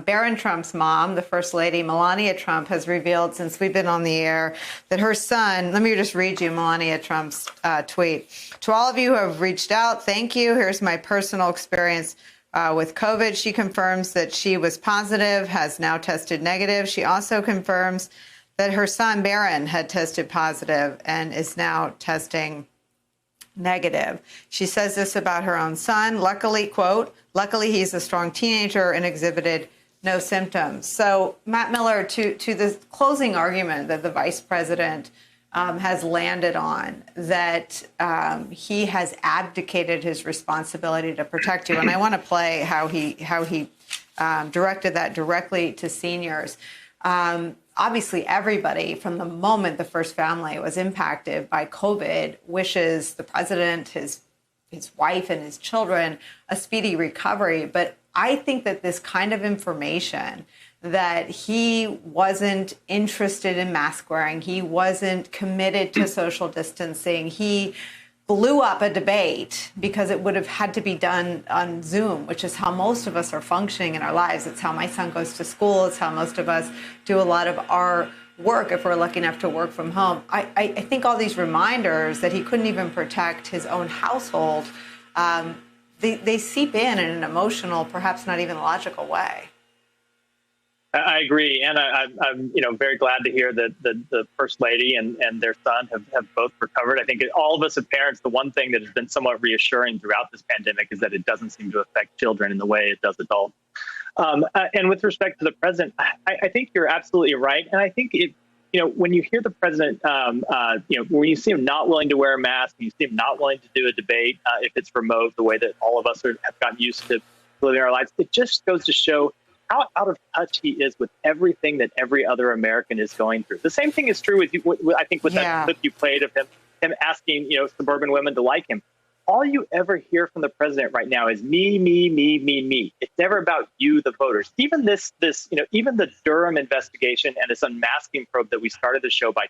Barron Trump's mom, the First Lady, Melania Trump, has revealed since we've been on the air that her son, let me just read you Melania Trump's tweet. To all of you who have reached out, thank you. Here's my personal experience with COVID. She confirms that she was positive, has now tested negative. She also confirms that her son, Barron, had tested positive and is now testing negative. She says this about her own son. Luckily, quote, luckily he's a strong teenager and exhibited no symptoms. So, Matt Miller, to the closing argument that the vice president has landed on, that he has abdicated his responsibility to protect you. And I want to play how he directed that directly to seniors. Obviously, everybody from the moment the first family was impacted by COVID wishes the president, his wife and his children a speedy recovery. But I think that this kind of information, that he wasn't interested in mask wearing, he wasn't committed to social distancing, he blew up a debate because it would have had to be done on Zoom, which is how most of us are functioning in our lives. It's how my son goes to school. It's how most of us do a lot of our work if we're lucky enough to work from home. I think all these reminders that he couldn't even protect his own household, they seep in an emotional, perhaps not even logical way. I agree, and I'm very glad to hear that the First Lady and their son have both recovered. I think all of us as parents, the one thing that has been somewhat reassuring throughout this pandemic is that it doesn't seem to affect children in the way it does adults. And with respect to the president, I think you're absolutely right, and I think when you hear the president, when you see him not willing to wear a mask, and you see him not willing to do a debate if it's remote, the way that all of us have gotten used to living our lives, it just goes to show how out of touch he is with everything that every other American is going through. The same thing is true with you, I think, with that clip you played of him asking, suburban women to like him. All you ever hear from the president right now is me, me, me, me, me. It's never about you, the voters. Even this, even the Durham investigation and this unmasking probe that we started the show by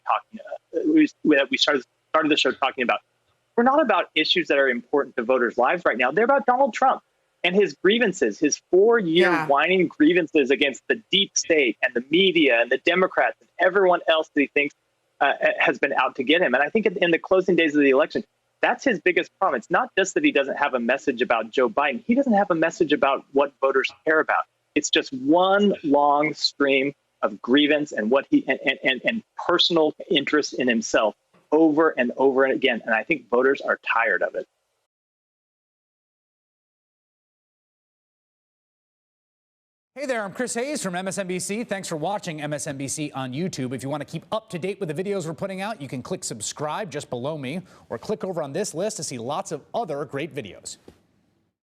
started the show talking about, we're not about issues that are important to voters' lives right now. They're about Donald Trump and his grievances, his 4-year whining grievances against the deep state and the media and the Democrats and everyone else that he thinks has been out to get him. And I think in the closing days of the election, that's his biggest problem. It's not just that he doesn't have a message about Joe Biden. He doesn't have a message about what voters care about. It's just one long stream of grievance and what and personal interest in himself over and over and again. And I think voters are tired of it. Hey there, I'm Chris Hayes from MSNBC. Thanks for watching MSNBC on YouTube. If you want to keep up to date with the videos we're putting out, you can click subscribe just below me or click over on this list to see lots of other great videos.